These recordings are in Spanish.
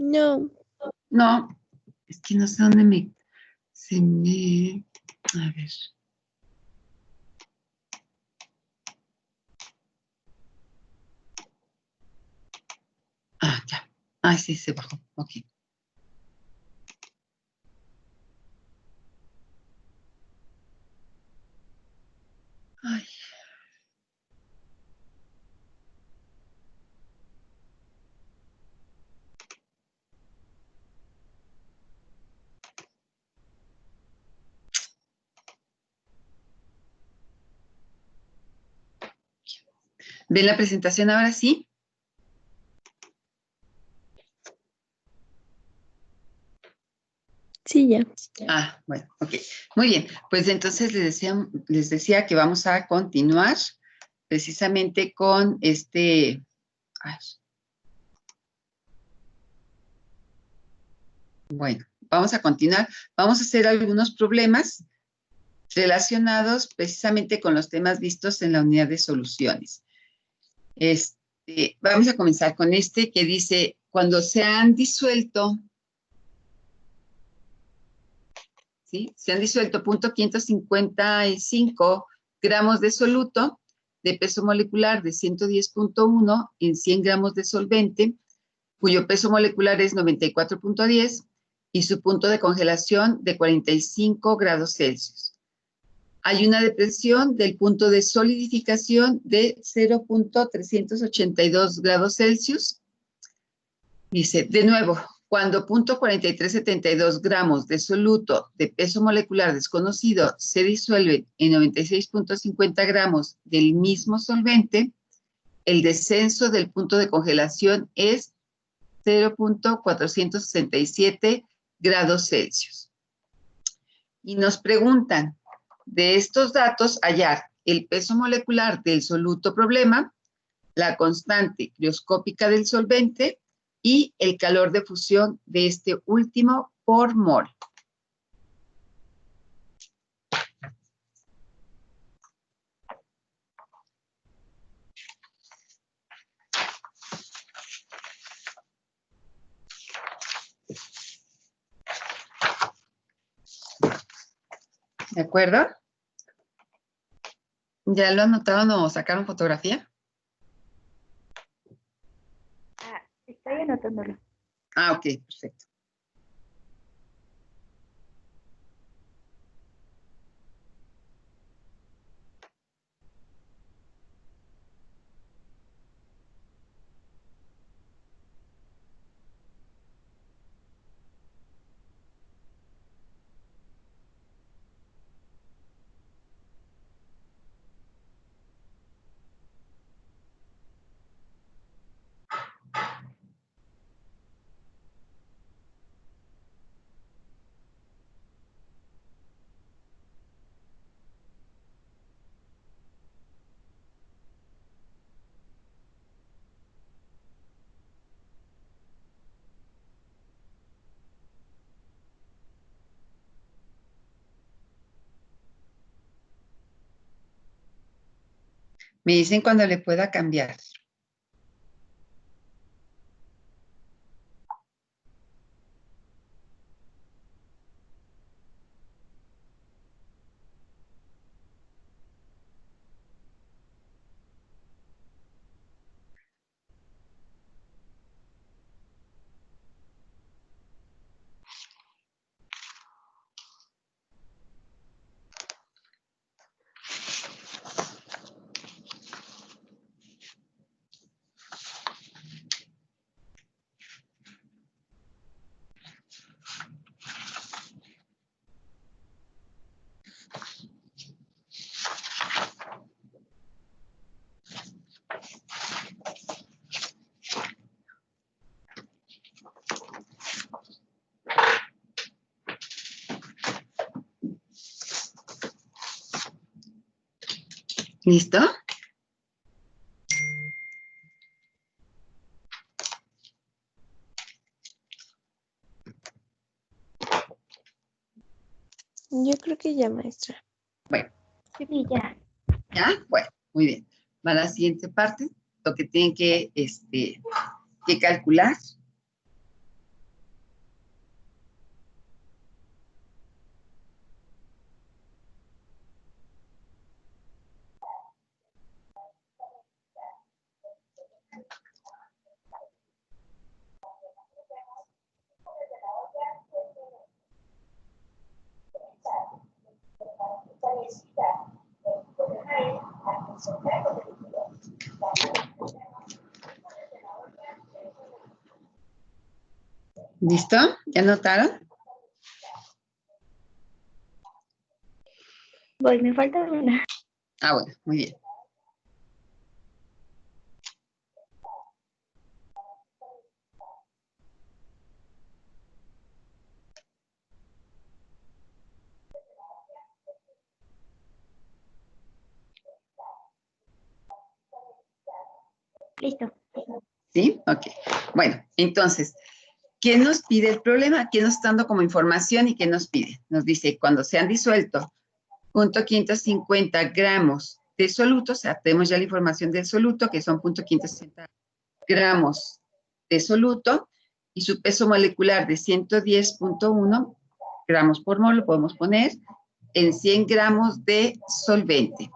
No. No, es que no sé dónde a ver. Ah, ya. Ah, sí, se bajó. Ok. Ay. ¿Ven la presentación ahora sí? Sí, ya. Ah, bueno, ok. Muy bien, pues entonces les decía que vamos a continuar precisamente con este... Ay. Bueno, vamos a continuar. Vamos a hacer algunos problemas relacionados precisamente con los temas vistos en la unidad de soluciones. Vamos a comenzar con este que dice, cuando se han disuelto, ¿sí? Se han disuelto 0.555 gramos de soluto de peso molecular de 110.1 en 100 gramos de solvente, cuyo peso molecular es 94.10 y su punto de congelación de 45 grados Celsius. Hay una depresión del punto de solidificación de 0.382 grados Celsius. Dice, de nuevo, cuando 0.4372 gramos de soluto de peso molecular desconocido se disuelve en 96.50 gramos del mismo solvente, el descenso del punto de congelación es 0.467 grados Celsius. Y nos preguntan, de estos datos, hallar el peso molecular del soluto problema, la constante crioscópica del solvente y el calor de fusión de este último por mol. ¿De acuerdo? ¿Ya lo anotaron o sacaron fotografía? Estoy anotándolo. Ah, ok, perfecto. Me dicen cuando le pueda cambiar. ¿Listo? Yo creo que ya, maestra. Bueno. Sí, ya. ¿Ya? Bueno, muy bien. Va a la siguiente parte, lo que tienen que calcular. ¿Listo? ¿Ya notaron? Voy, me falta una. Ah, bueno, muy bien. Listo. ¿Sí? Ok. Bueno, entonces, ¿qué nos pide el problema? ¿Qué nos está dando como información y qué nos pide? Nos dice, cuando se han disuelto 0.550 gramos de soluto, o sea, tenemos ya la información del soluto, que son 0.560 gramos de soluto, y su peso molecular de 110.1 gramos por mol, lo podemos poner en 100 gramos de solvente.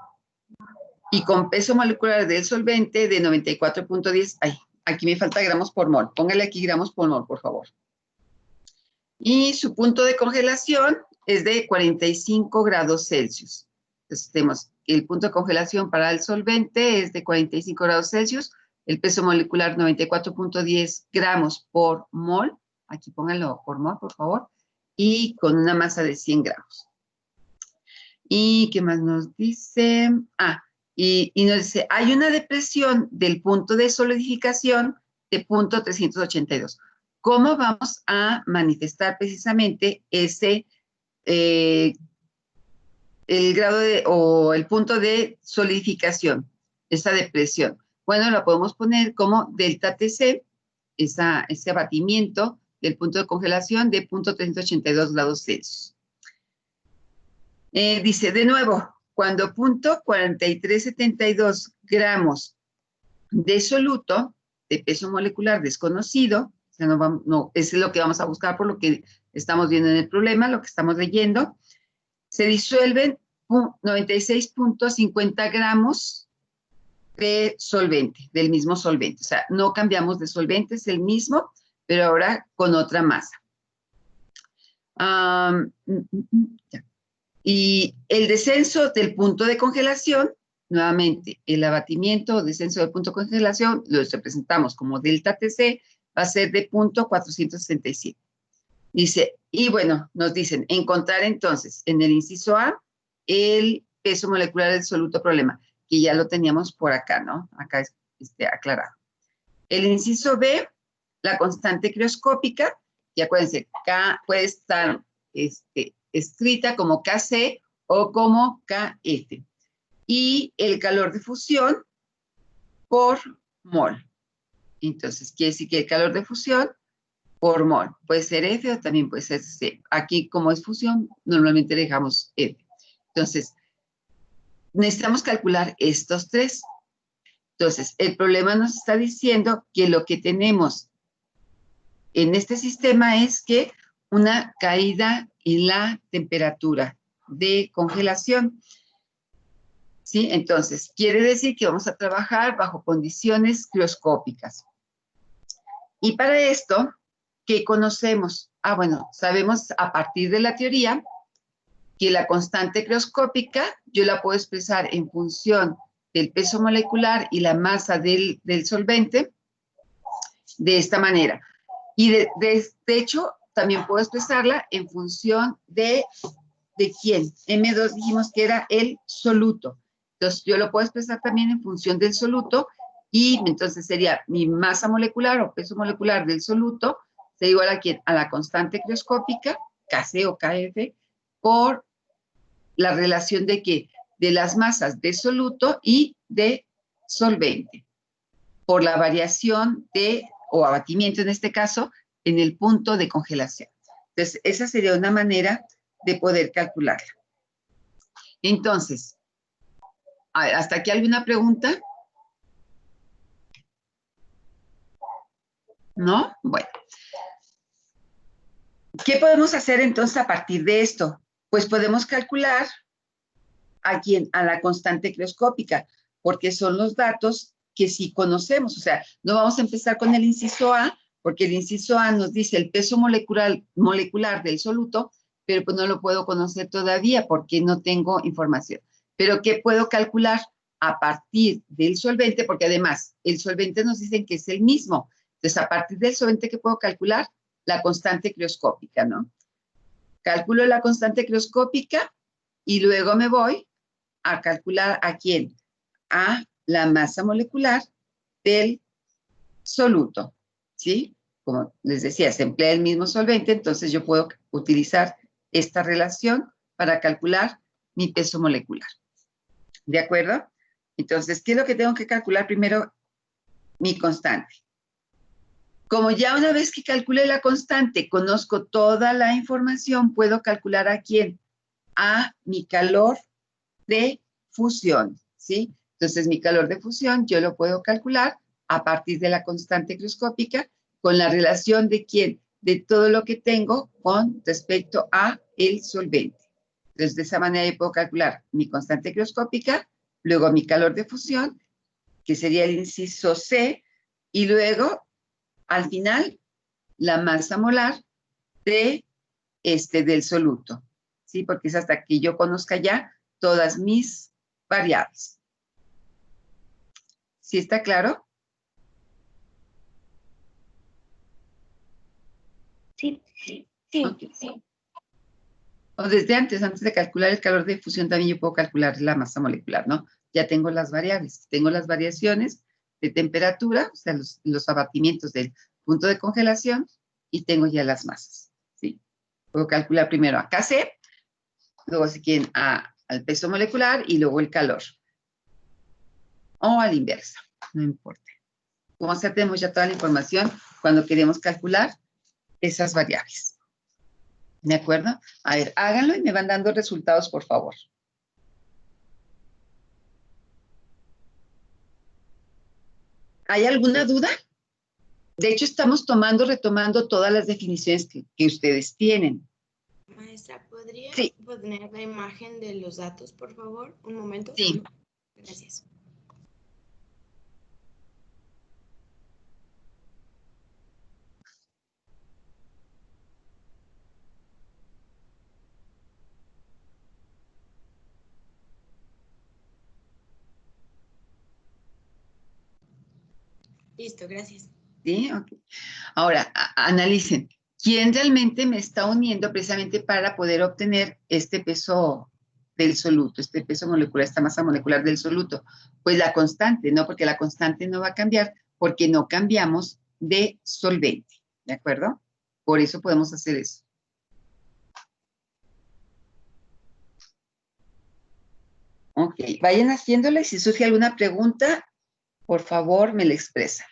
Y con peso molecular del solvente de 94.10, ay, aquí me falta gramos por mol, póngale aquí gramos por mol, por favor. Y su punto de congelación es de 45 grados Celsius. Entonces tenemos el punto de congelación para el solvente es de 45 grados Celsius, el peso molecular 94.10 gramos por mol, aquí pónganlo por mol, por favor, y con una masa de 100 gramos. ¿Y qué más nos dice? Y nos dice, hay una depresión del punto de solidificación de 0.382. ¿Cómo vamos a manifestar precisamente ese, el grado o el punto de solidificación, esa depresión? Bueno, la podemos poner como delta TC, ese abatimiento del punto de congelación de 0.382 grados Celsius. Dice, de nuevo, cuando 0.4372 gramos de soluto de peso molecular desconocido, o sea, no, es lo que vamos a buscar por lo que estamos viendo en el problema, lo que estamos leyendo, se disuelven 96.50 gramos de solvente, del mismo solvente. O sea, no cambiamos de solvente, es el mismo, pero ahora con otra masa. Ya. Y el descenso del punto de congelación, nuevamente, el abatimiento o descenso del punto de congelación, lo representamos como delta TC, va a ser de 0.467. Dice, y bueno, nos dicen, encontrar entonces en el inciso A el peso molecular del soluto problema, que ya lo teníamos por acá, ¿no? Acá es aclarado. El inciso B, la constante crioscópica, y acuérdense, K puede estar escrita como KC o como KF. Y el calor de fusión por mol. Entonces, quiere decir que el calor de fusión por mol puede ser F o también puede ser C. Aquí, como es fusión, normalmente le dejamos F. Entonces, necesitamos calcular estos tres. Entonces, el problema nos está diciendo que lo que tenemos en este sistema es que una caída en la temperatura de congelación. ¿Sí? Entonces, quiere decir que vamos a trabajar bajo condiciones crioscópicas. Y para esto, ¿qué conocemos? Bueno, sabemos a partir de la teoría que la constante crioscópica yo la puedo expresar en función del peso molecular y la masa del solvente de esta manera. Y de hecho, también puedo expresarla en función ¿de quién? M2 dijimos que era el soluto. Entonces, yo lo puedo expresar también en función del soluto y entonces sería mi masa molecular o peso molecular del soluto sería igual a ¿quién? A la constante crioscópica, Kc o Kf, por la relación de ¿qué? De las masas de soluto y de solvente, por la variación o abatimiento en este caso, en el punto de congelación. Entonces, esa sería una manera de poder calcularla. Entonces, a ver, ¿hasta aquí alguna pregunta? ¿No? Bueno. ¿Qué podemos hacer entonces a partir de esto? Pues podemos calcular a la constante crioscópica, porque son los datos que sí conocemos. O sea, no vamos a empezar con el inciso A, porque el inciso A nos dice el peso molecular del soluto, pero pues no lo puedo conocer todavía porque no tengo información. Pero ¿qué puedo calcular a partir del solvente? Porque además el solvente nos dicen que es el mismo. Entonces, a partir del solvente, ¿qué puedo calcular? la constante crioscópica, ¿no? Calculo la constante crioscópica y luego me voy a calcular ¿a quién? A la masa molecular del soluto, ¿sí? Como les decía, se emplea el mismo solvente, entonces yo puedo utilizar esta relación para calcular mi peso molecular. ¿De acuerdo? Entonces, ¿qué es lo que tengo que calcular primero? Mi constante. Como ya una vez que calculé la constante, conozco toda la información, puedo calcular ¿a quién? A mi calor de fusión, ¿sí? Entonces, mi calor de fusión yo lo puedo calcular a partir de la constante crioscópica con la relación de quién, de todo lo que tengo con respecto a el solvente. Entonces, de esa manera yo puedo calcular mi constante crioscópica, luego mi calor de fusión, que sería el inciso C, y luego, al final, la masa molar de del soluto, ¿sí? Porque es hasta que yo conozca ya todas mis variables. ¿Sí está claro? Sí, sí, sí, Okay. sí. O desde antes de calcular el calor de fusión, también yo puedo calcular la masa molecular, ¿no? Ya tengo las variables, tengo las variaciones de temperatura, o sea, los abatimientos del punto de congelación, y tengo ya las masas, ¿sí? Puedo calcular primero a Kc, luego si quieren al peso molecular y luego el calor. O a la inversa, no importa. Como ya tenemos ya toda la información cuando queremos calcular esas variables. ¿De acuerdo? A ver, háganlo y me van dando resultados, por favor. ¿Hay alguna duda? De hecho, estamos retomando todas las definiciones que ustedes tienen. Maestra, ¿podría Sí. poner la imagen de los datos, por favor? Un momento. Sí. Gracias. Listo, gracias. ¿Sí? Okay. Ahora, analicen. ¿Quién realmente me está uniendo precisamente para poder obtener este peso del soluto, este peso molecular, esta masa molecular del soluto? Pues la constante, ¿no? Porque la constante no va a cambiar porque no cambiamos de solvente, ¿de acuerdo? Por eso podemos hacer eso. Ok, vayan haciéndola y si surge alguna pregunta, por favor, me la expresan.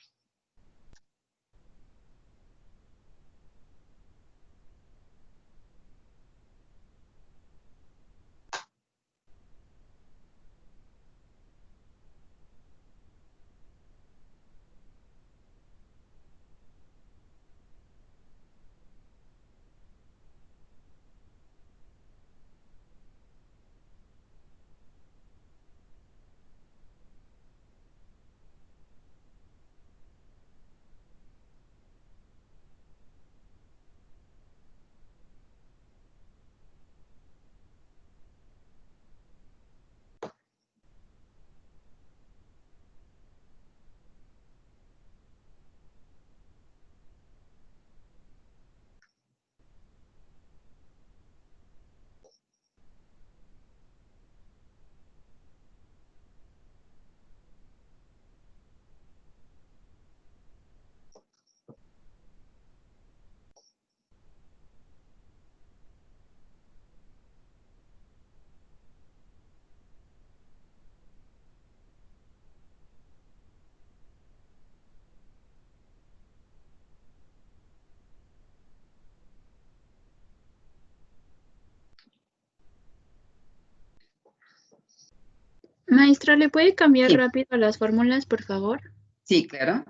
Maestra, ¿le puede cambiar Sí. rápido las fórmulas, por favor? Sí, claro.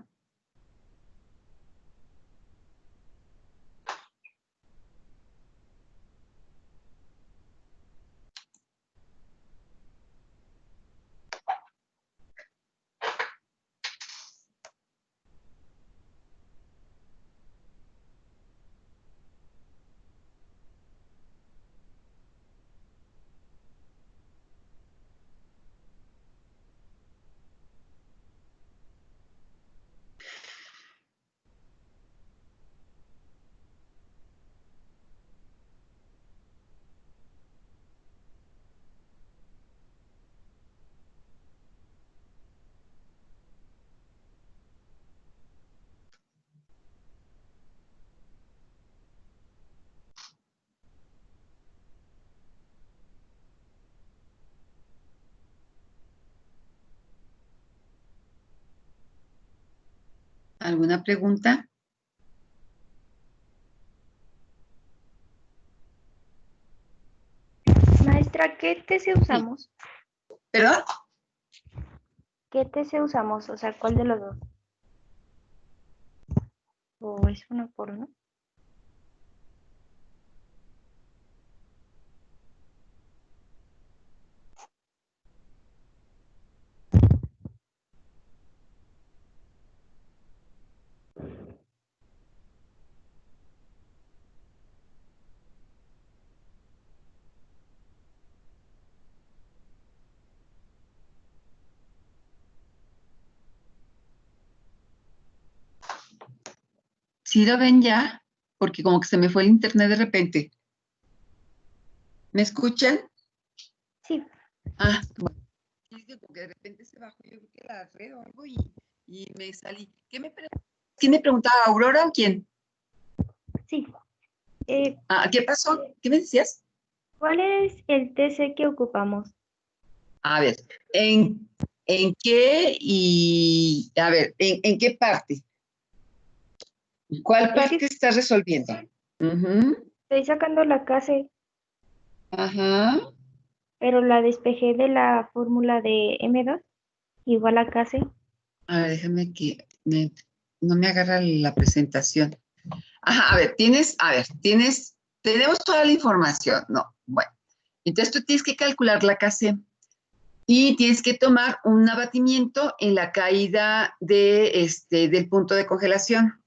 ¿Alguna pregunta? Maestra, ¿qué TC usamos? ¿Perdón? ¿Qué TC usamos? O sea, ¿cuál de los dos? ¿O es uno por uno? ¿Sí lo ven ya? Porque como que se me fue el internet de repente. ¿Me escuchan? Sí, Ah, bueno. Y es que como que de repente se bajó, yo creo que la red o algo y me salí. ¿Quién me preguntaba, Aurora o quién? sí. Ah, ¿qué pasó? ¿Qué me decías? ¿Cuál es el TC que ocupamos? A ver, ¿en qué y, a ver, ¿en qué parte? ¿Cuál Es que parte estás resolviendo? Ujú, estoy sacando la KC, ajá. pero la despejé de la fórmula de M2 igual a KC. A ver, déjame que no me agarra la presentación. Ajá, tenemos toda la información, ¿no? Bueno, entonces tú tienes que calcular la KC y tienes que tomar un abatimiento en la caída del punto de congelación.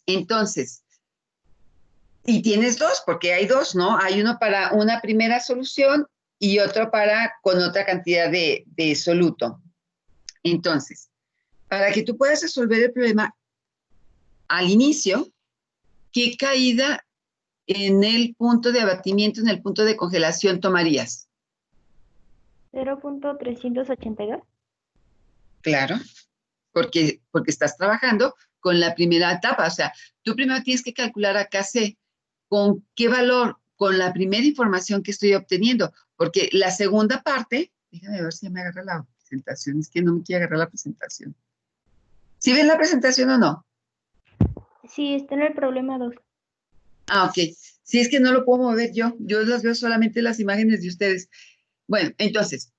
Entonces, y tienes dos, porque hay dos, ¿no? Hay uno para una primera solución y otro para con otra cantidad de soluto. Entonces, para que tú puedas resolver el problema al inicio, ¿qué caída en el punto de abatimiento, en el punto de congelación tomarías? 0.382. Claro, porque estás trabajando con la primera etapa. O sea, tú primero tienes que calcular acá C con qué valor, con la primera información que estoy obteniendo, porque la segunda parte, déjame ver si me agarra la presentación, es que no me quiere agarrar la presentación. ¿Sí ven la presentación o no? Sí, está en el problema 2. Ah, ok. Si es que no lo puedo mover yo las veo solamente las imágenes de ustedes. Bueno, entonces,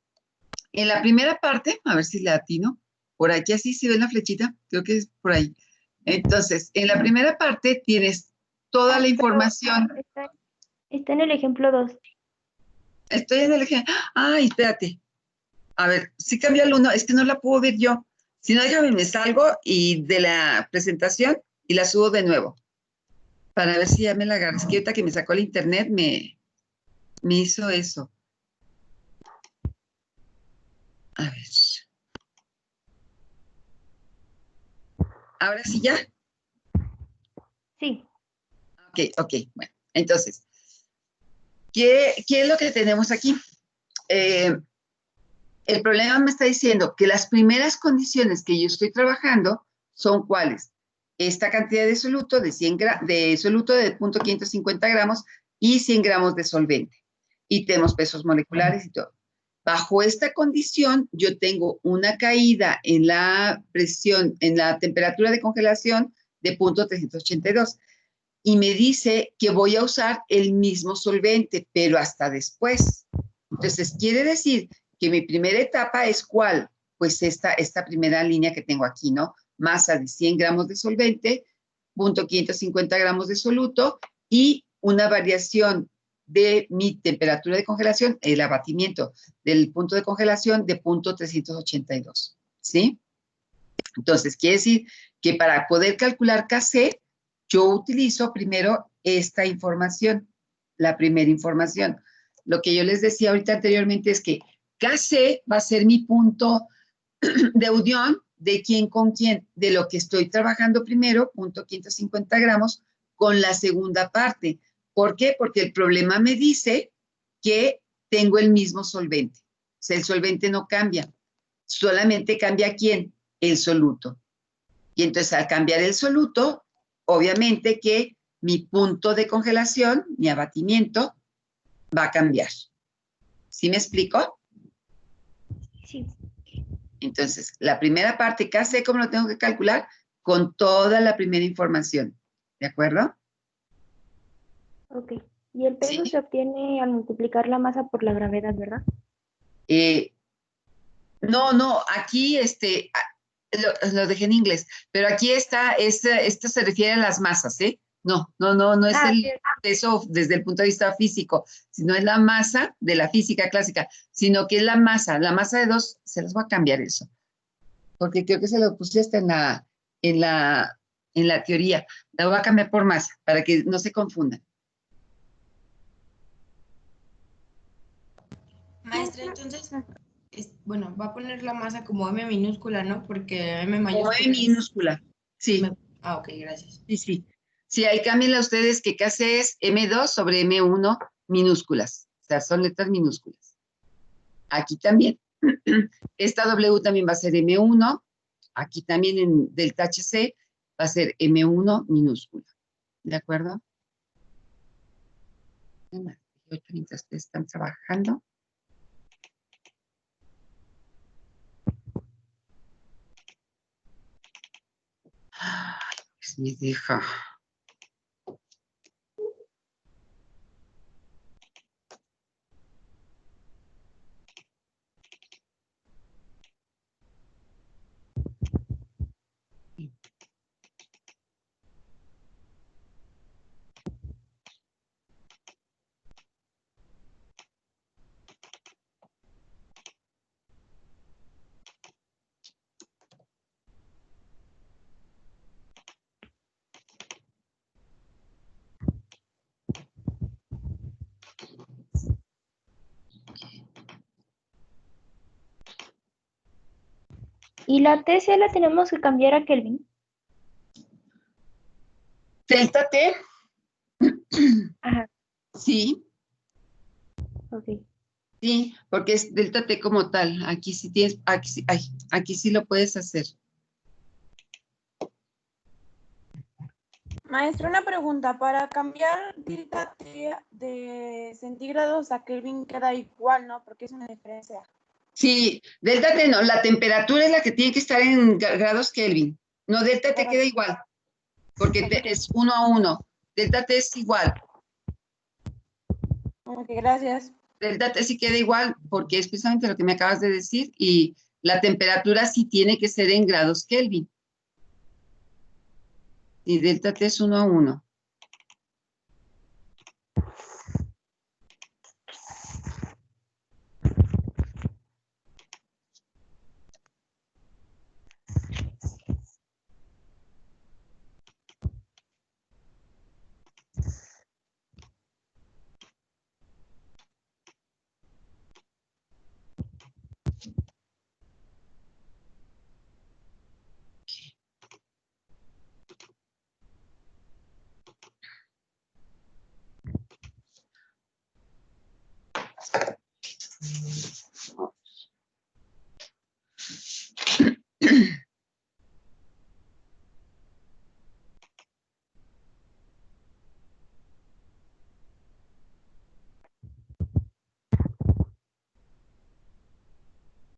en la primera parte, a ver si le atino, por aquí así, si ven la flechita, creo que es por ahí. Entonces, en la primera parte tienes toda la información. Está en el ejemplo 2. Estoy en el ejemplo. Ay, espérate. A ver, sí cambia el uno, es que no la puedo ver yo. Si no, yo me salgo y de la presentación y la subo de nuevo para ver si ya me la agarro. Es que ahorita que me sacó el internet me hizo eso. A ver. Ahora sí ya. Sí, Ok. Bueno, entonces, ¿qué es lo que tenemos aquí? El problema me está diciendo que las primeras condiciones que yo estoy trabajando son cuáles. Esta cantidad de soluto de soluto de 0.550 gramos y 100 gramos de solvente. Y tenemos pesos moleculares y todo. Bajo esta condición, yo tengo una caída en la presión, en la temperatura de congelación de 0.382. Y me dice que voy a usar el mismo solvente, pero hasta después. Entonces, quiere decir que mi primera etapa es ¿cuál? Pues esta primera línea que tengo aquí, ¿no? Masa de 100 gramos de solvente, 0.550 gramos de soluto y una variación de mi temperatura de congelación, el abatimiento del punto de congelación de 0.382, ¿sí? Entonces, quiere decir que para poder calcular KC, yo utilizo primero esta información, la primera información. Lo que yo les decía ahorita anteriormente es que KC va a ser mi punto de unión de quién con quién, de lo que estoy trabajando primero, 0.550 gramos, con la segunda parte. ¿Por qué? Porque el problema me dice que tengo el mismo solvente. O sea, el solvente no cambia, solamente cambia quién, el soluto. Y entonces al cambiar el soluto, obviamente que mi punto de congelación, mi abatimiento, va a cambiar. ¿Sí me explico? sí. Entonces, la primera parte, ¿qué hace? ¿Cómo lo tengo que calcular? con toda la primera información. ¿De acuerdo? Ok. Y el peso Sí. se obtiene al multiplicar la masa por la gravedad, ¿verdad? No, aquí lo dejé en inglés, pero aquí esto se refiere a las masas, ¿eh? No es el Sí. peso desde el punto de vista físico, sino es la masa de la física clásica, sino que es la masa de 2, se las voy a cambiar eso, porque creo que se lo puse hasta en la teoría, la voy a cambiar por masa, para que no se confundan. Maestra, entonces, bueno, va a poner la masa como M minúscula, ¿no? Porque M Como mayúscula. M minúscula, sí. Ok, gracias. Sí. Sí, ahí cámbienla ustedes que casi es M2 sobre M1 minúsculas. O sea, son letras minúsculas. Aquí también. Esta W también va a ser M1. Aquí también en delta HC va a ser M1 minúscula. ¿De acuerdo? Mientras ustedes están trabajando. Ay, pues me deja. ¿Y la TC la tenemos que cambiar a Kelvin? Delta T. Ajá, Sí. ok. Sí, porque es delta T como tal. Aquí sí tienes, aquí sí lo puedes hacer. Maestra, una pregunta. Para cambiar delta T de centígrados a Kelvin queda igual, ¿no? Porque es una diferencia. Sí, delta T no, la temperatura es la que tiene que estar en grados Kelvin. No, delta T queda igual, porque es 1 a 1. Delta T es igual. Ok, gracias. Delta T sí queda igual, porque es precisamente lo que me acabas de decir, y la temperatura sí tiene que ser en grados Kelvin. Y delta T es 1 a 1.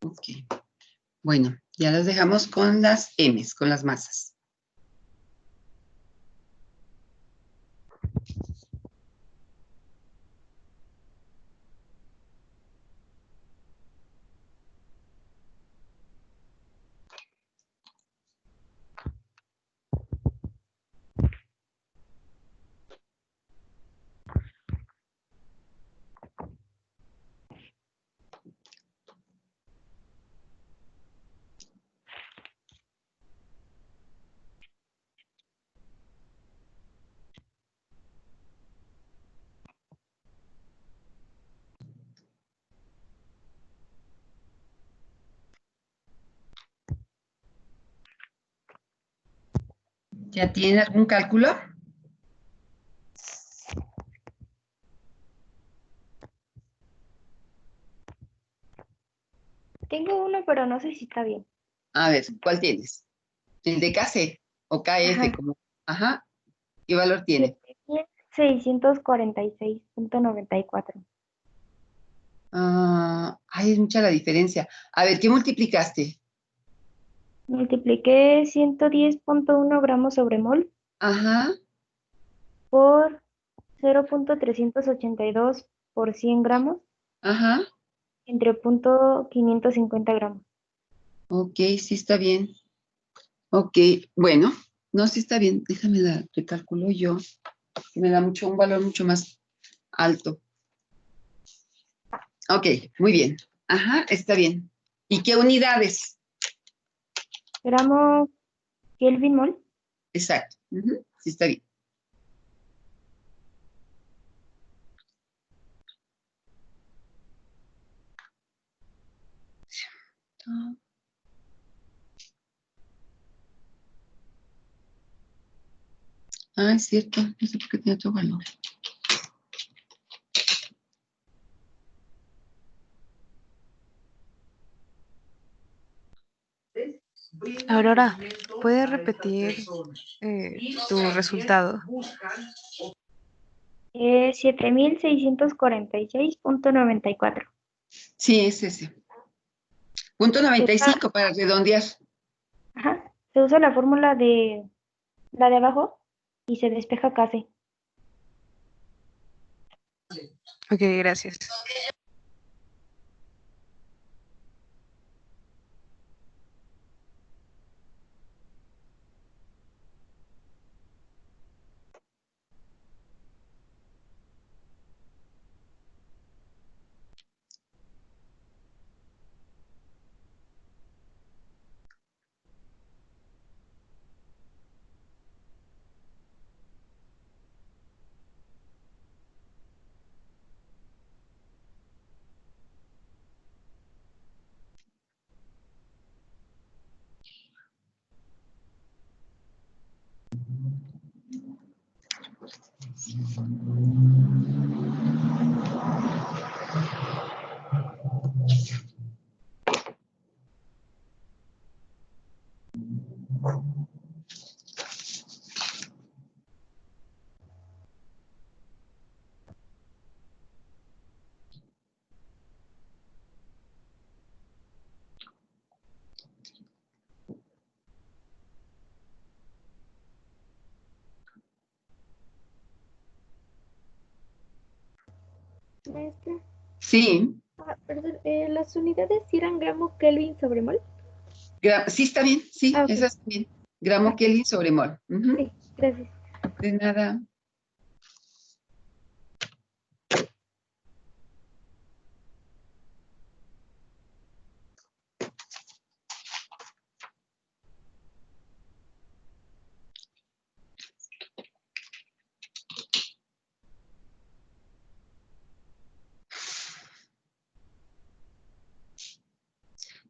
Ok. Bueno, ya las dejamos con las M's, con las masas. ¿Ya tienen algún cálculo? Tengo uno, pero no sé si está bien. A ver, ¿cuál tienes? ¿El de KC o KF? Ajá. Como, ajá, ¿qué valor tiene? 7.646.94. Ay, es mucha la diferencia. A ver, ¿qué multiplicaste? Multipliqué 110.1 gramos sobre mol Ajá, por 0.382 por 100 gramos ajá. entre punto 550 gramos. Ok, sí está bien. Ok, bueno, no, sí está bien. Déjame la recalculo yo, que me da un valor mucho más alto. Ok, muy bien. Ajá, está bien. ¿Y qué unidades? Gramo Kelvin mol. Exacto. Ujú, sí está bien. Ah, es cierto. No sé por qué tiene otro valor. Aurora, ¿puedes repetir tu resultado? 7.646.94. Sí, es ese. Punto 95 para redondear. Ajá. Se usa la fórmula de la de abajo y se despeja casi. Ok, gracias. Maestra, Sí, perdón, las unidades sí eran gramo Kelvin sobre mol. sí está bien. Sí, Ah, ok. eso está bien. Gramo Ah, Kelvin sobre mol. Ujú, sí, gracias. de nada.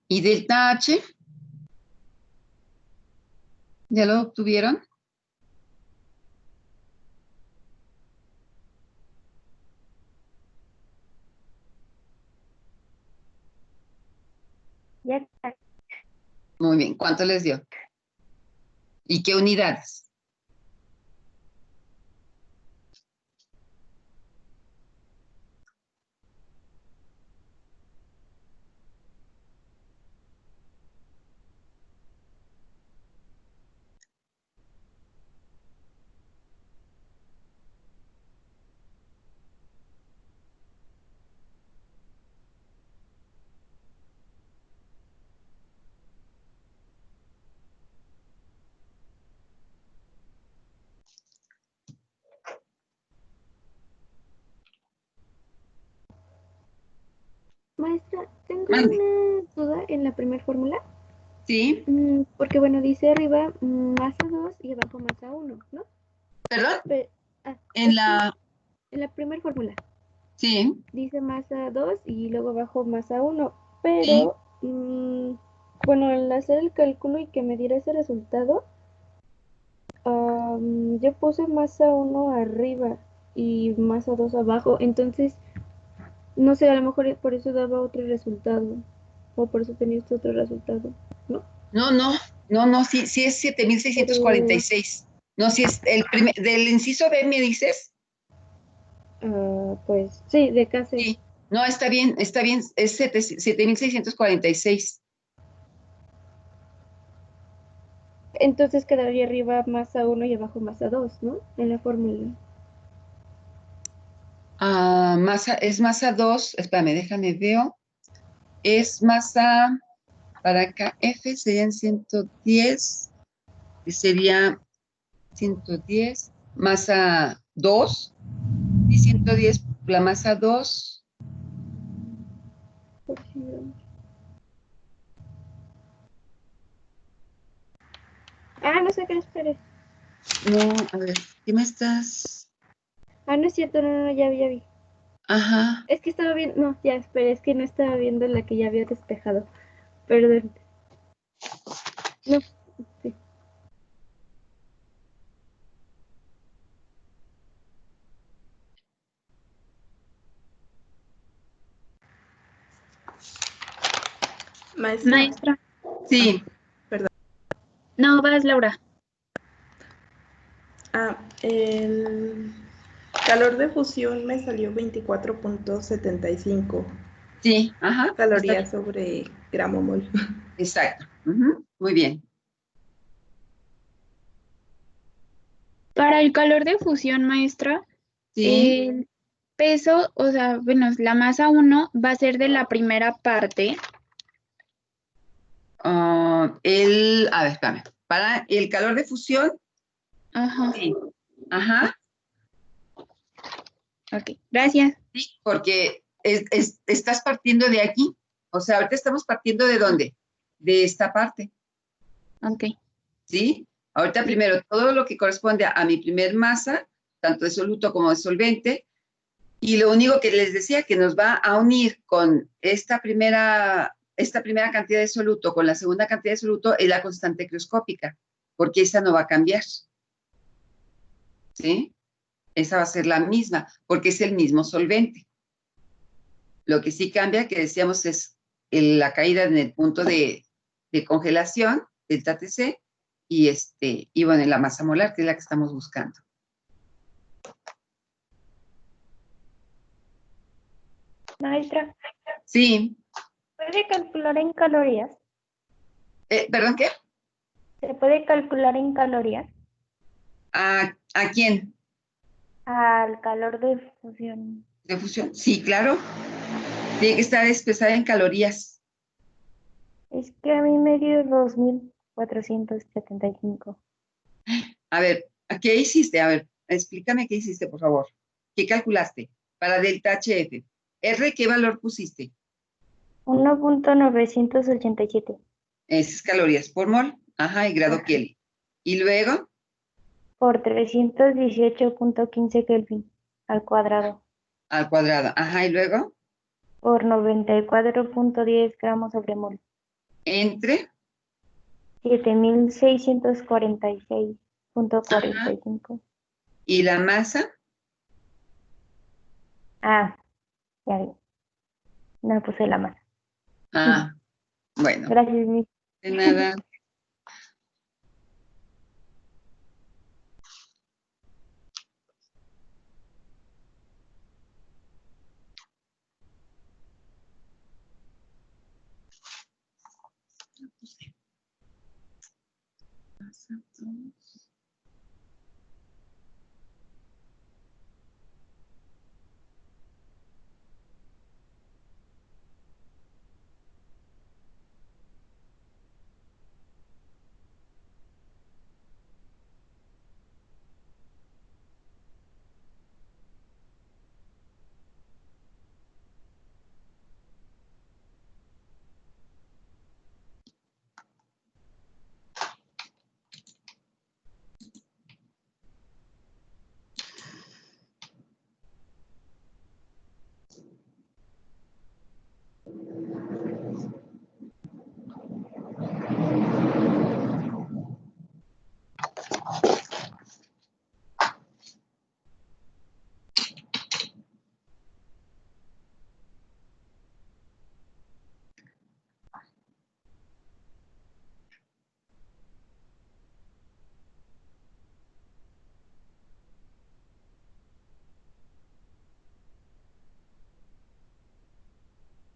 ¿Y delta H? ¿Ya lo obtuvieron? Ya está. Muy bien. ¿Cuánto les dio? ¿Y qué unidades? Maestra, tengo Mande. una duda en la primera fórmula. Sí, Porque bueno, dice arriba masa 2 y abajo masa 1, ¿no? perdón. En Es que la, en la primera fórmula sí, dice masa 2 y luego abajo masa 1, sí. pero bueno, al hacer el cálculo y que me diera ese resultado, yo puse masa 1 arriba y masa 2 abajo, entonces no sé, a lo mejor por eso daba otro resultado, o por eso tenía este otro resultado, ¿no? No, no, no, no, sí, sí es 7.646. No, sí es el primer, del inciso B, ¿me dices? Pues sí, de casi. Sí. No, está bien, es 7.646. Entonces quedaría arriba masa 1 y abajo masa 2, ¿no? En la fórmula. Es masa 2, espérame, déjame veo. Es masa, para acá, F serían 110, y sería 110, masa 2, y 110, la masa 2. No sé qué esperes. No, a ver, ¿qué me estás? No es cierto, no, ya vi. Ajá. Es que estaba viendo, no, ya esperé, es que no estaba viendo la que ya había despejado. Perdón. No, sí. Maestra. Maestra. Sí. Perdón. No, vas, Laura. El calor de fusión me salió 24.75 Sí, ajá. Está calorías bien. sobre gramo mol. Exacto. Ujú, muy bien. Para el calor de fusión, maestra, Sí. el peso, o sea, bueno, la masa 1 va a ser de la primera parte. A ver, espérame. Para el calor de fusión, Ajá, sí. Ajá. ok, gracias. Sí, porque estás partiendo de aquí. O sea, ahorita estamos partiendo ¿de dónde? De esta parte, Ok, ¿sí? Ahorita sí. primero, todo lo que corresponde a mi primer masa, tanto de soluto como de solvente, y lo único que les decía que nos va a unir con esta primera cantidad de soluto, con la segunda cantidad de soluto, es la constante crioscópica, porque esa no va a cambiar, ¿sí? Esa va a ser la misma, porque es el mismo solvente. Lo que sí cambia, que decíamos, es la caída en el punto de congelación, delta Tc, y bueno, en la masa molar, que es la que estamos buscando. Maestra, Sí. ¿puede calcular en calorías? ¿Perdón, qué? ¿Se puede calcular en calorías? ¿A quién? Al calor de fusión. ¿De fusión? Sí, claro. Tiene que estar expresada en calorías. Es que a mí me dio 2475. A ver, ¿qué hiciste? A ver, explícame qué hiciste, por favor. ¿Qué calculaste? Para delta HF. R, ¿qué valor pusiste? 1.987 Es calorías por mol. Ajá, y grado Kelvin. Y luego, por 318.15 Kelvin al cuadrado al cuadrado. Ajá, y luego, por 94.10 gramos sobre mol. entre. 7646.45. ¿Y la masa? Ya vi. No puse la masa. Bueno, Gracias, Miss. de nada.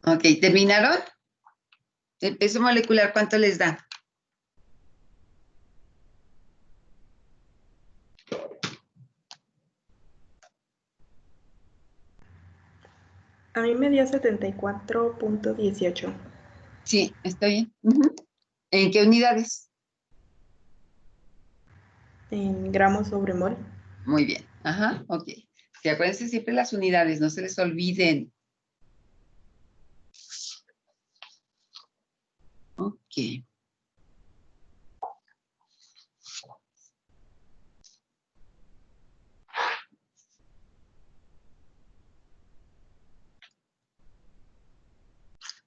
Ok, ¿terminaron? ¿El peso molecular cuánto les da? A mí me dio 74.18 Sí, está bien. Ujú. ¿En qué unidades? en gramos sobre mol. Muy bien. Ajá, ok. Que acuérdense siempre las unidades, no se les olviden. Ok.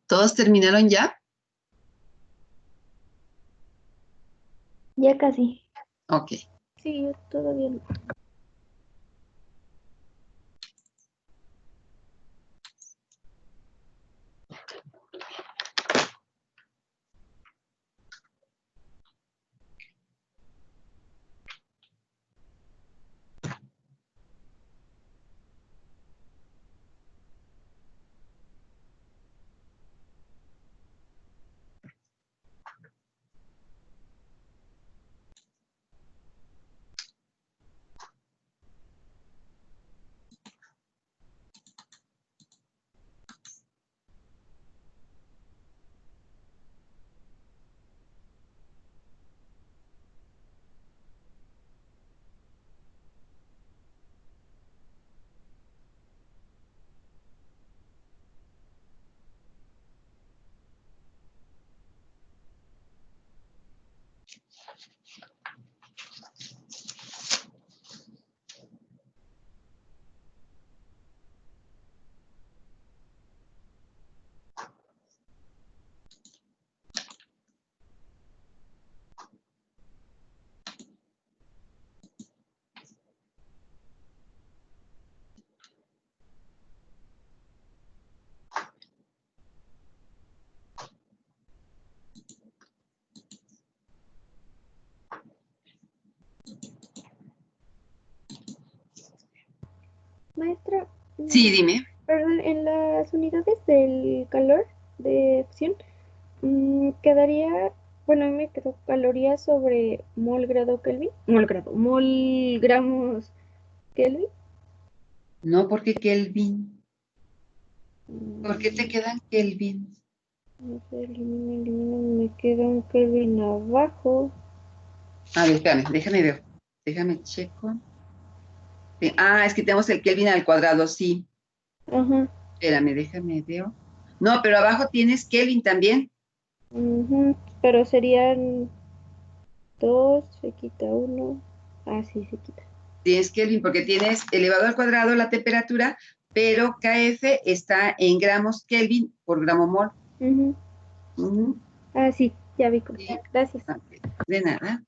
¿Todos terminaron ya? Ya casi. Ok. Sí, yo todavía no. Maestra, Sí, dime. perdón, en las unidades del calor de fusión, quedaría, bueno, a mí me quedó calorías sobre mol grado Kelvin, mol gramos Kelvin. No, porque Kelvin. ¿Por qué te Mm, quedan Kelvin? No sé, elimino, me queda un Kelvin abajo. A ver, espérame, déjame ver. Déjame checo. Es que tenemos el Kelvin al cuadrado, sí. Ajá, Espérame, déjame ver. No, pero abajo tienes Kelvin también. ujú, pero serían dos, se quita uno. Ah, sí, se quita. Tienes Kelvin porque tienes elevado al cuadrado la temperatura, pero KF está en gramos Kelvin por gramo mol. Ujú. Ujú, Ah, sí, ya vi cómo. sí. Gracias. Ok, de nada.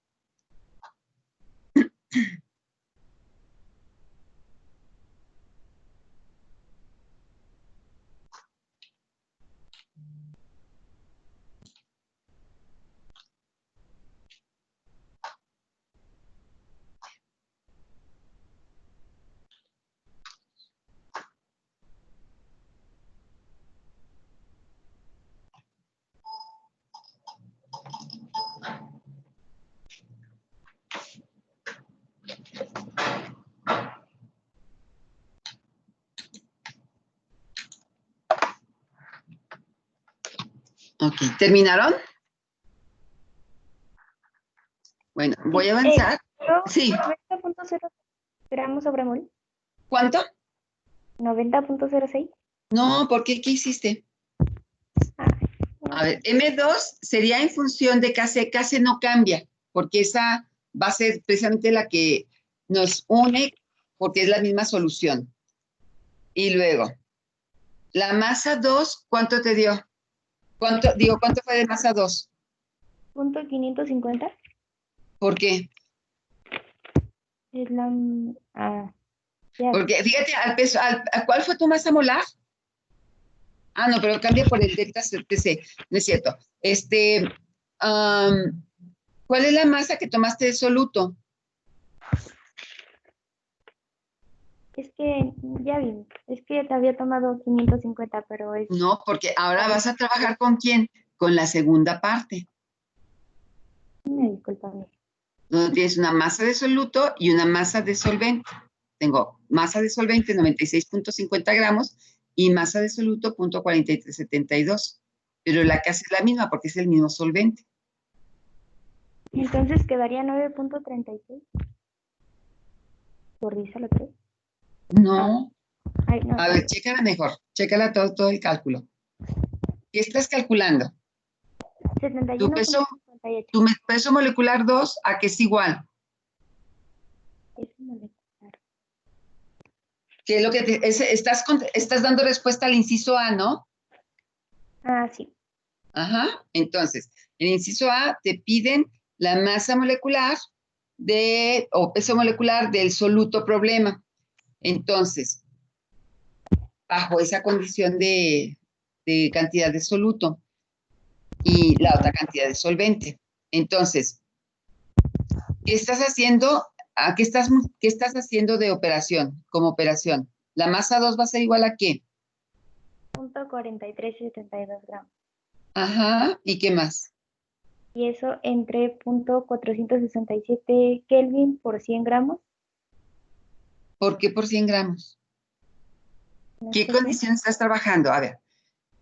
Ok, ¿terminaron? Bueno, voy a avanzar. Sí, 90.0 gramos sobre mol. ¿cuánto? 90.06. No, ¿por qué? ¿Qué hiciste? Ah, A ver, M2 sería en función de KC. KC no cambia, porque esa va a ser precisamente la que nos une, porque es la misma solución. Y luego, la masa 2, ¿cuánto te dio? ¿Cuánto fue de masa 2? punto 550 ¿Por qué? es la... Ah, ya. Porque fíjate, al peso, ¿a cuál fue tu masa molar? No, pero cambia por el delta CTC, no es cierto. ¿Cuál es la masa que tomaste de soluto? Es que, ya vi, es que te había tomado 550, pero es... No, porque ahora vas a trabajar ¿con quién? Con la segunda parte, Discúlpame. donde tienes una masa de soluto y una masa de solvente. Tengo masa de solvente 96.50 gramos y masa de soluto 0.4372. Pero la que hace es la misma porque es el mismo solvente. Entonces quedaría 9.36. Por 10 a la 3. No. Ay, no. A ver, chécala mejor. Chécala todo el cálculo. ¿Qué estás calculando? 71.58. Tu peso molecular 2, ¿a qué es igual? Peso molecular. ¿Qué es lo que estás dando respuesta al inciso A, ¿no? Ah, sí. Ajá. Entonces, en el inciso A te piden la masa molecular o peso molecular del soluto problema. Entonces, bajo esa condición de cantidad de soluto y la otra cantidad de solvente. Entonces, ¿qué estás haciendo? ¿Qué estás haciendo de operación, como operación? ¿La masa 2 va a ser igual a qué? 0.4372 gramos. Ajá, ¿y qué más? Y eso entre 0.467 Kelvin por 100 gramos. ¿Por qué por 100 gramos? ¿No ¿Qué está bien? condición estás trabajando? A ver,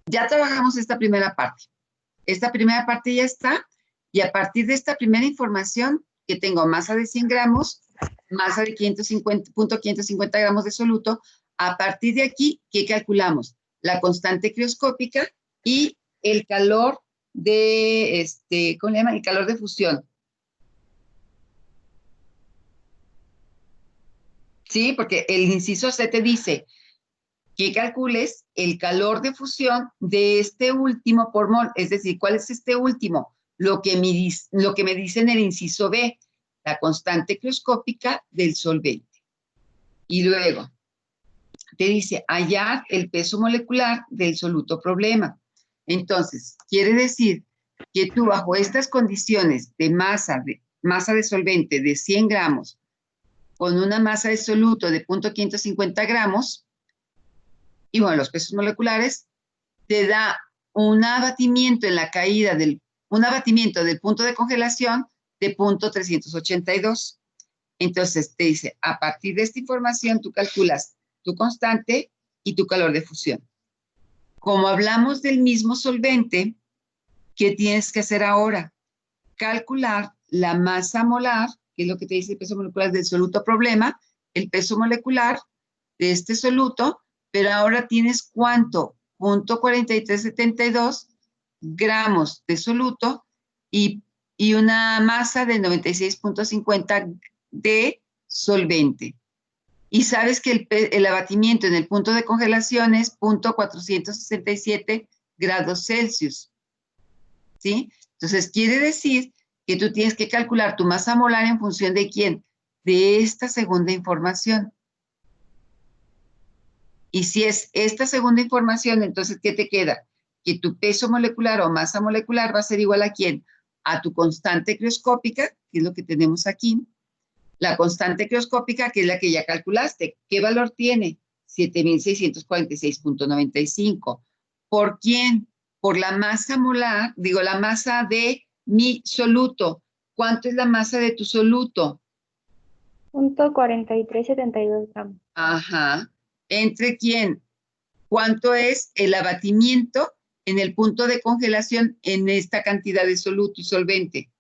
ya trabajamos esta primera parte. Esta primera parte ya está, y a partir de esta primera información, que tengo masa de 100 gramos, masa de 550 gramos de soluto, a partir de aquí, ¿qué calculamos? La constante crioscópica y el calor de, ¿cómo le llaman? El calor de fusión. Sí, porque el inciso C te dice que calcules el calor de fusión de este último por mol. Es decir, ¿cuál es este último? Lo que me dice en el inciso B, la constante crioscópica del solvente. Y luego te dice hallar el peso molecular del soluto problema. Entonces, quiere decir que tú bajo estas condiciones de masa de solvente de 100 gramos con una masa de soluto de 0.550 gramos, y bueno, los pesos moleculares, te da un abatimiento en la caída un abatimiento del punto de congelación de 0.382. Entonces te dice, a partir de esta información tú calculas tu constante y tu calor de fusión. Como hablamos del mismo solvente, ¿qué tienes que hacer ahora? Calcular la masa molar, que es lo que te dice el peso molecular del soluto problema, el peso molecular de este soluto, pero ahora tienes ¿cuánto? 0.4372 gramos de soluto y una masa de 96.50 de solvente. Y sabes que el abatimiento en el punto de congelación es 0.467 grados Celsius. ¿Sí? Entonces, quiere decir que tú tienes que calcular tu masa molar en función de quién? De esta segunda información. Y si es esta segunda información, entonces, ¿qué te queda? Que tu peso molecular o masa molecular va a ser igual a quién? A tu constante crioscópica, que es lo que tenemos aquí. La constante crioscópica, que es la que ya calculaste. ¿Qué valor tiene? 7.646.95. ¿Por quién? Por la masa molar, la masa de mi soluto. ¿Cuánto es la masa de tu soluto? 0.4372 gramos. Ajá. ¿Entre quién? ¿Cuánto es el abatimiento en el punto de congelación en esta cantidad de soluto y solvente?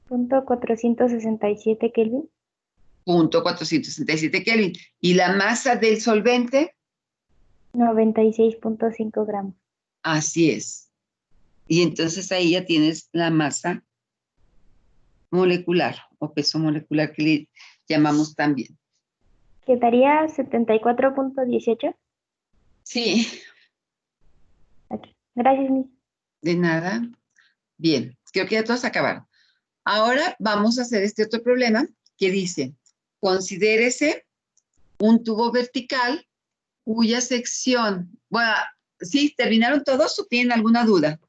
0.467 Kelvin. 0.467 Kelvin. ¿Y la masa del solvente? 96.5 gramos. Así es. Y entonces ahí ya tienes la masa molecular o peso molecular que le llamamos también. ¿Quedaría 74.18? Sí. Okay. Gracias, Miss. De nada. Bien, creo que ya todos acabaron. Ahora vamos a hacer este otro problema que dice, considérese un tubo vertical cuya sección, bueno, ¿sí? ¿Terminaron todos o tienen alguna duda?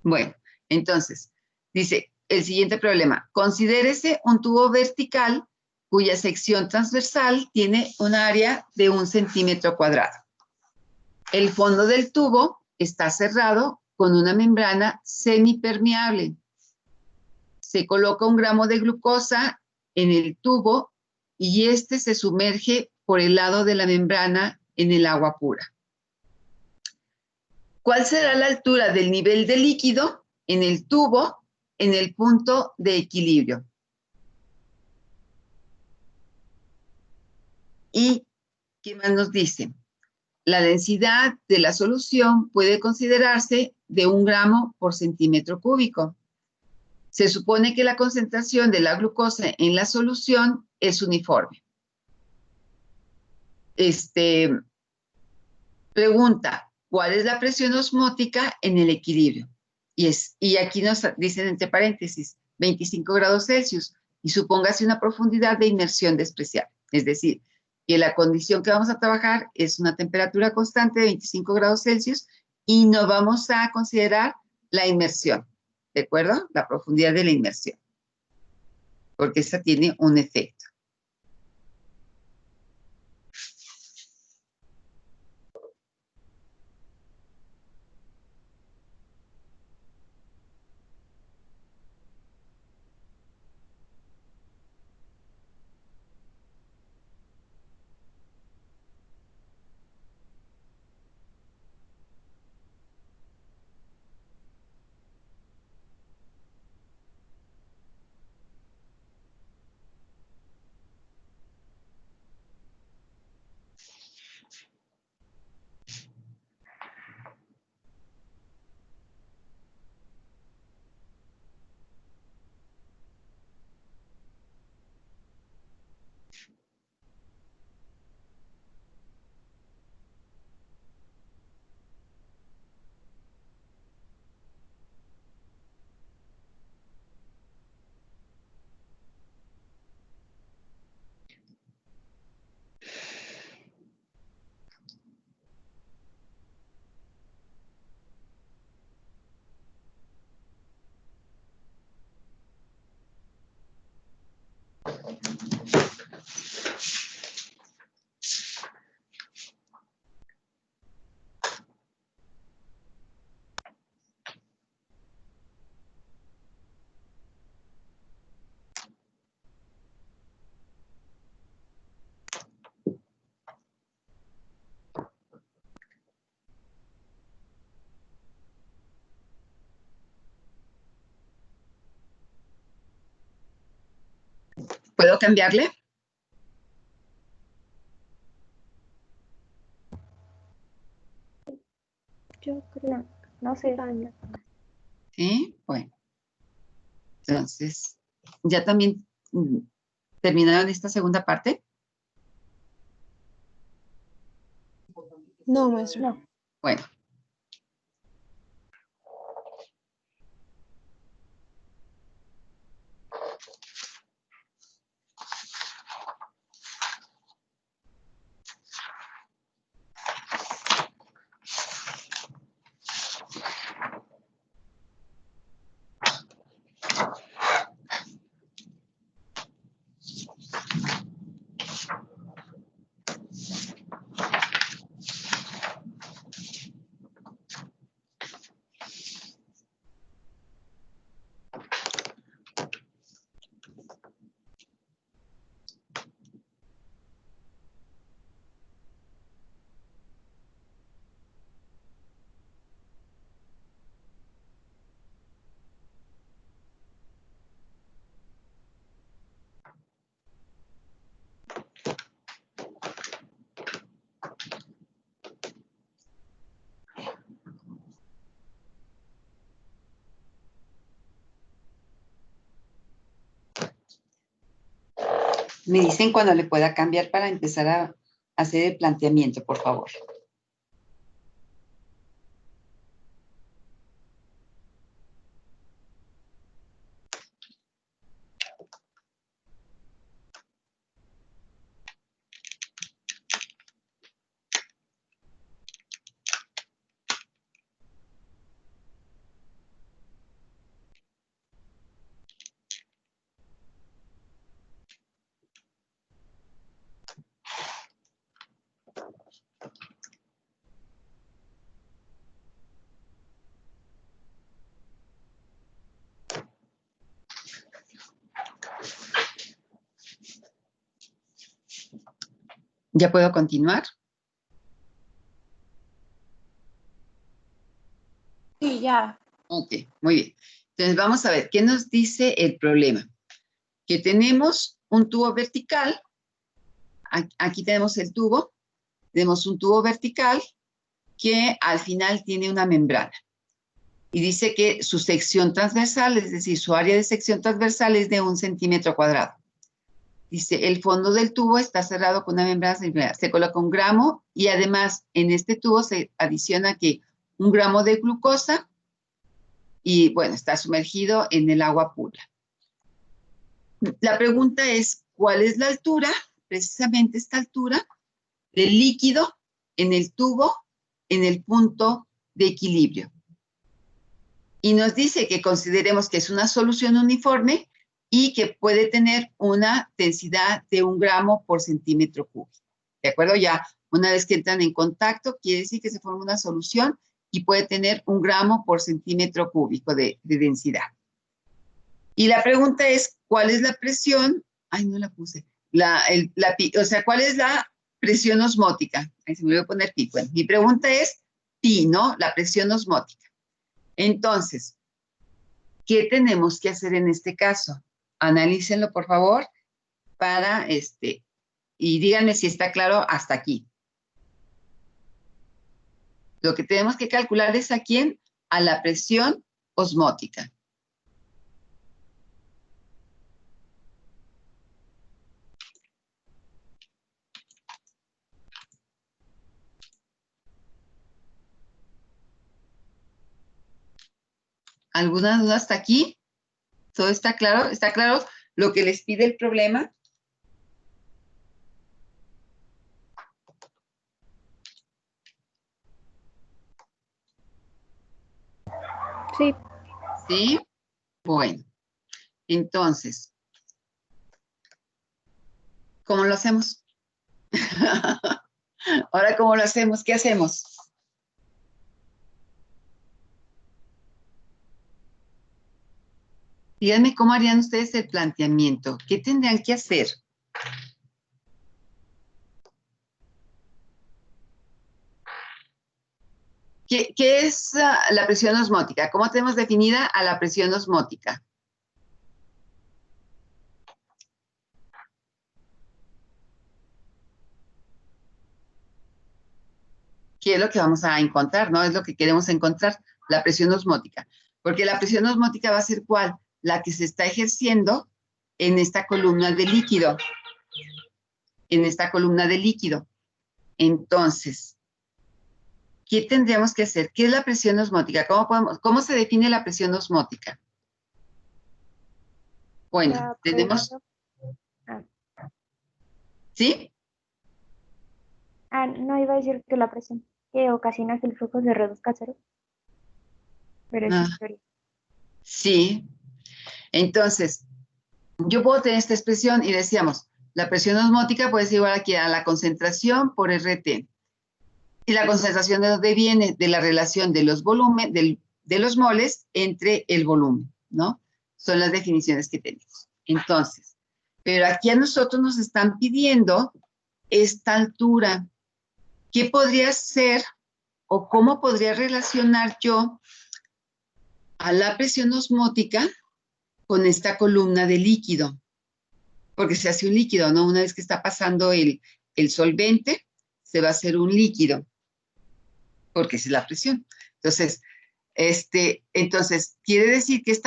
Bueno, entonces, dice el siguiente problema, considérese un tubo vertical cuya sección transversal tiene un área de 1 centímetro cuadrado. El fondo del tubo está cerrado con una membrana semipermeable. Se coloca 1 gramo de glucosa en el tubo y este se sumerge por el lado de la membrana en el agua pura. ¿Cuál será la altura del nivel de líquido en el tubo en el punto de equilibrio? ¿Y qué más nos dice? La densidad de la solución puede considerarse de 1 gramo por centímetro cúbico. Se supone que la concentración de la glucosa en la solución es uniforme. Pregunta, ¿cuál es la presión osmótica en el equilibrio? Y aquí nos dicen entre paréntesis, 25 grados Celsius, y supóngase una profundidad de inmersión despreciable. Es decir, que la condición que vamos a trabajar es una temperatura constante de 25 grados Celsius y no vamos a considerar la inmersión, ¿de acuerdo? La profundidad de la inmersión, porque esa tiene un efecto. ¿Puedo cambiarle? Yo creo, no sé. Sí, bueno. Entonces, ¿ya también terminaron esta segunda parte? No, maestro. No. Bueno. Me dicen cuando le pueda cambiar para empezar a hacer el planteamiento, por favor. ¿Ya puedo continuar? Sí, ya. Ok, muy bien. Entonces vamos a ver, ¿qué nos dice el problema? Que tenemos un tubo vertical, aquí tenemos el tubo, tenemos un tubo vertical que al final tiene una membrana. Y dice que su sección transversal, es decir, su área de sección transversal es de 1 centímetro cuadrado. Dice, el fondo del tubo está cerrado con una membrana, se coloca 1 gramo y además en este tubo se adiciona que 1 gramo de glucosa y bueno, está sumergido en el agua pura. La pregunta es, ¿cuál es la altura? Precisamente esta altura del líquido en el tubo en el punto de equilibrio. Y nos dice que consideremos que es una solución uniforme y que puede tener una densidad de 1 gramo por centímetro cúbico. ¿De acuerdo? Ya una vez que entran en contacto, quiere decir que se forma una solución y puede tener 1 gramo por centímetro cúbico de densidad. Y la pregunta es, ¿cuál es la presión? Ay, no la puse. O sea, ¿cuál es la presión osmótica? Ahí se me voy a poner pi. Bueno, mi pregunta es pi, ¿no? La presión osmótica. Entonces, ¿qué tenemos que hacer en este caso? Analícenlo, por favor, y díganme si está claro hasta aquí. Lo que tenemos que calcular es a quién, a la presión osmótica. ¿Alguna duda hasta aquí? ¿Todo está claro? ¿Está claro lo que les pide el problema? Sí. ¿Sí? Bueno, entonces, ¿cómo lo hacemos? Ahora, ¿cómo lo hacemos? ¿Qué hacemos? Díganme cómo harían ustedes el planteamiento. ¿Qué tendrían que hacer? ¿Qué es la presión osmótica? ¿Cómo tenemos definida a la presión osmótica? ¿Qué es lo que vamos a encontrar? ¿No? Es lo que queremos encontrar, la presión osmótica. Porque la presión osmótica va a ser ¿cuál? La que se está ejerciendo en esta columna de líquido. En esta columna de líquido. Entonces, ¿qué tendríamos que hacer? ¿Qué es la presión osmótica? ¿Cómo se define la presión osmótica? Bueno, tenemos... ¿Sí? No iba a decir que la presión que ocasiona que el flujo se reduzca a 0. Pero es historia. Sí. Entonces, yo puedo tener esta expresión y decíamos, la presión osmótica puede ser igual aquí a la concentración por RT. Y la concentración de dónde viene, de la relación de los de los moles entre el volumen, ¿no? Son las definiciones que tenemos. Entonces, pero aquí a nosotros nos están pidiendo esta altura. ¿Qué podría ser o cómo podría relacionar yo a la presión osmótica con esta columna de líquido? Porque se hace un líquido, ¿no? Una vez que está pasando el solvente, se va a hacer un líquido, porque esa es la presión. Entonces, quiere decir que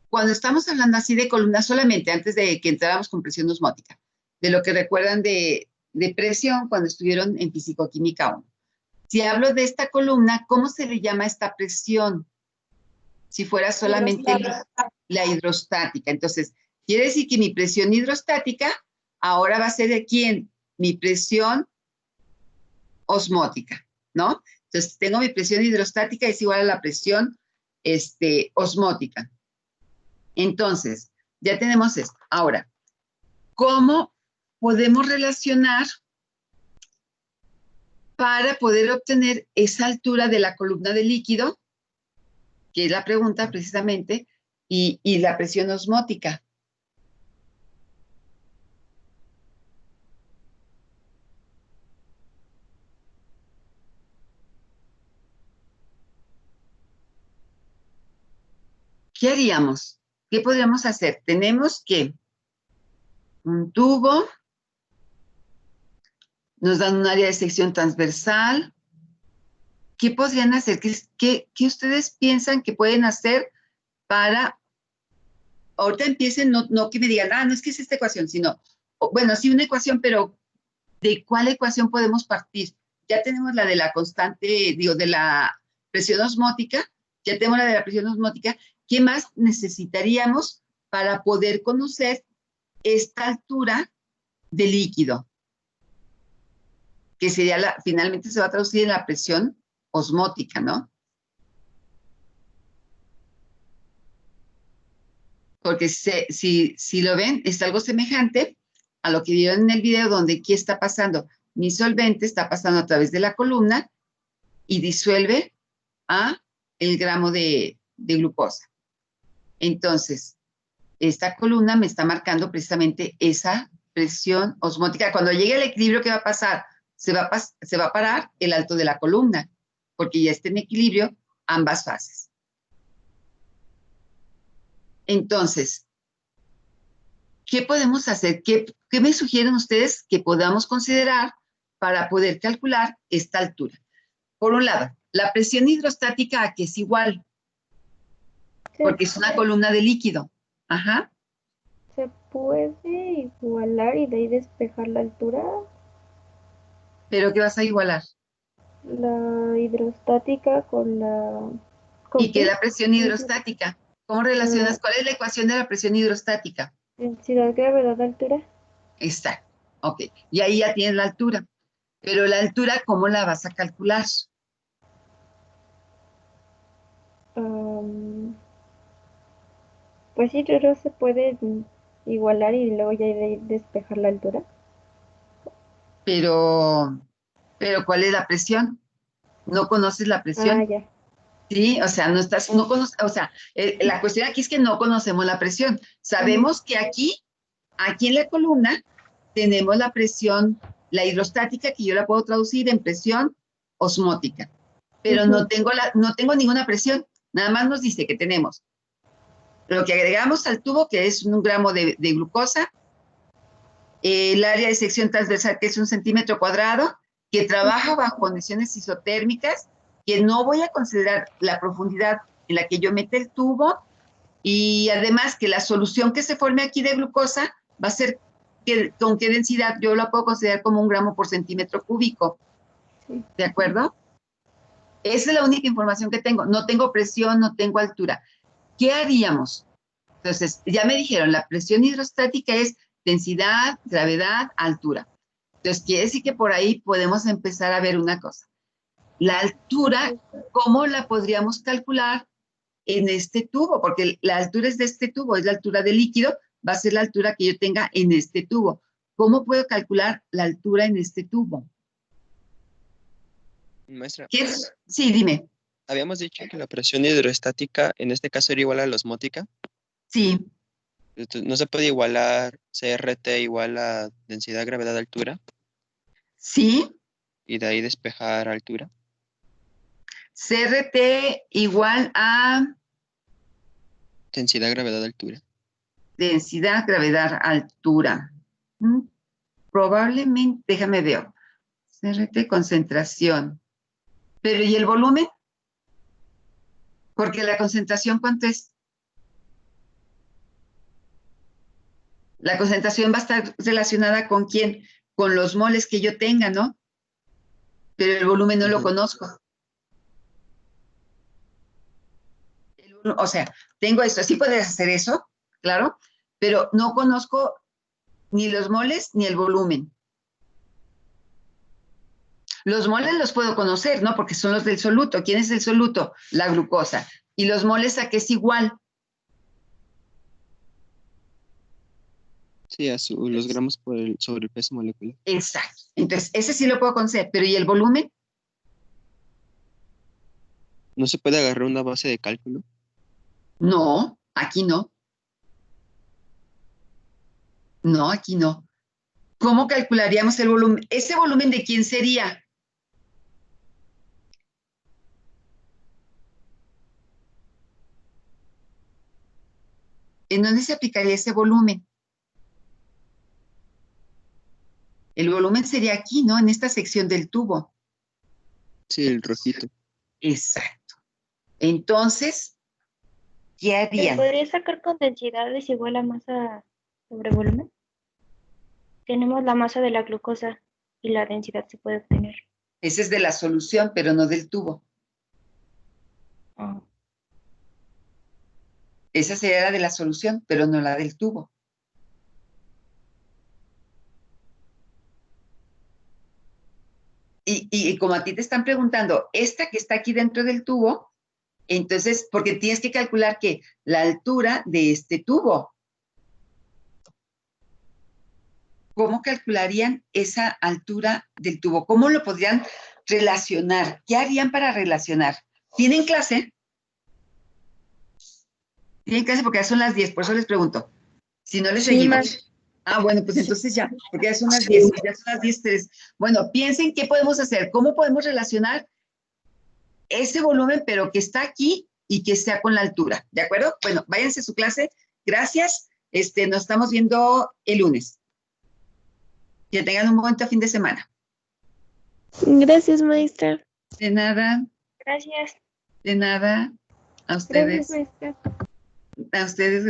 cuando estamos hablando así de columna, solamente antes de que entráramos con presión osmótica, de lo que recuerdan de presión cuando estuvieron en Fisicoquímica 1. Si hablo de esta columna, ¿cómo se le llama esta presión? Si fuera solamente la hidrostática. Entonces, quiere decir que mi presión hidrostática ahora va a ser de quién? Mi presión osmótica, ¿no? Entonces, tengo mi presión hidrostática es igual a la presión osmótica. Entonces, ya tenemos esto. Ahora, ¿cómo podemos relacionar para poder obtener esa altura de la columna de líquido, que es la pregunta precisamente, y la presión osmótica? ¿qué haríamos? ¿Qué podríamos hacer? Tenemos que un tubo, nos dan un área de sección transversal. ¿Qué podrían hacer? ¿Qué ustedes piensan que pueden hacer para, ahorita empiecen, no que me digan, no es que es esta ecuación, sino, bueno, sí una ecuación, pero ¿de cuál ecuación podemos partir? Ya tenemos la de la constante, digo, de la presión osmótica, ya tenemos la de la presión osmótica. ¿Qué más necesitaríamos para poder conocer esta altura de líquido? Que sería finalmente se va a traducir en la presión osmótica, ¿no? Porque si lo ven, es algo semejante a lo que vieron en el video, donde ¿qué está pasando? Mi solvente está pasando a través de la columna y disuelve a el gramo de glucosa. Entonces, esta columna me está marcando precisamente esa presión osmótica. Cuando llegue al equilibrio, ¿qué va a pasar? Se va a parar el alto de la columna, porque ya está en equilibrio ambas fases. Entonces, ¿qué podemos hacer? ¿Qué me sugieren ustedes que podamos considerar para poder calcular esta altura? Por un lado, la presión hidrostática, ¿a qué es igual? Porque es una columna de líquido. Ajá. ¿Se puede igualar y de ahí despejar la altura? ¿Pero qué vas a igualar? La hidrostática con la... ¿Y qué es la presión hidrostática? ¿Cómo relacionas? ¿Cuál es la ecuación de la presión hidrostática? Densidad, gravedad, altura. Exacto. Ok. Y ahí ya tienes la altura. Pero la altura, ¿cómo la vas a calcular? Pues sí, pero se puede igualar y luego ya de ahí despejar la altura. Pero ¿cuál es la presión? ¿No conoces la presión? Ya. Sí, o sea, la cuestión aquí es que no conocemos la presión. Sabemos que aquí en la columna, tenemos la presión, la hidrostática, que yo la puedo traducir en presión osmótica. Pero no tengo ninguna presión. Nada más nos dice que tenemos lo que agregamos al tubo, que es 1 gramo de glucosa, el área de sección transversal, que es 1 centímetro cuadrado, que trabaja bajo condiciones isotérmicas, que no voy a considerar la profundidad en la que yo mete el tubo, y además que la solución que se forme aquí de glucosa va a ser con qué densidad. Yo la puedo considerar como 1 gramo por centímetro cúbico. ¿De acuerdo? Esa es la única información que tengo. No tengo presión, no tengo altura. ¿Qué haríamos? Entonces, ya me dijeron, la presión hidrostática es densidad, gravedad, altura. Entonces, quiere decir que por ahí podemos empezar a ver una cosa. La altura, ¿cómo la podríamos calcular en este tubo? Porque la altura es de este tubo, es la altura del líquido, va a ser la altura que yo tenga en este tubo. ¿Cómo puedo calcular la altura en este tubo? Maestra, Sí, dime. habíamos dicho que la presión hidrostática en este caso era igual a la osmótica. Sí. Entonces, ¿no se puede igualar CRT igual a densidad, gravedad, altura? Sí. Y de ahí despejar altura. CRT igual a... Densidad, gravedad, altura. Densidad, gravedad, altura. Probablemente, déjame ver. CRT, concentración. Pero ¿y el volumen? Porque la concentración, ¿cuánto es? La concentración va a estar relacionada ¿con quién? Con los moles que yo tenga, ¿no? Pero el volumen no lo conozco. O sea, tengo esto. Sí puedes hacer eso, claro, pero no conozco ni los moles ni el volumen. Los moles los puedo conocer, ¿no? Porque son los del soluto. ¿Quién es el soluto? La glucosa. ¿Y los moles a qué es igual? Sí, los gramos sobre el peso molecular. Exacto. Entonces, ese sí lo puedo conocer. ¿Pero y el volumen? ¿No se puede agarrar una base de cálculo? No, aquí no. No, aquí no. ¿Cómo calcularíamos el volumen? ¿Ese volumen de quién sería? ¿En dónde se aplicaría ese volumen? El volumen sería aquí, ¿no? En esta sección del tubo. Sí, el rojito. Exacto. Entonces, ¿qué ¿Se harían? podría sacar con densidades igual a masa sobre volumen? Tenemos la masa de la glucosa y la densidad se puede obtener. Ese es de la solución, pero no del tubo. Ah, Esa sería la de la solución, pero no la del tubo. Y como a ti te están preguntando, esta que está aquí dentro del tubo, entonces, porque tienes que calcular que la altura de este tubo. ¿Cómo calcularían esa altura del tubo? ¿Cómo lo podrían relacionar? ¿Qué harían para relacionar? ¿Tienen clase? Tienen clase porque ya son las 10, por eso les pregunto. Si no les seguimos. Ah, bueno, pues entonces ya, porque ya son las 10, ya son las 10:03. Bueno, piensen qué podemos hacer, cómo podemos relacionar ese volumen, pero que está aquí y que sea con la altura, ¿de acuerdo? Bueno, váyanse a su clase, gracias, nos estamos viendo el lunes. Que tengan un buen fin de semana. Gracias, maestra. De nada, gracias. de nada, a Gracias, ustedes, maestra. gracias.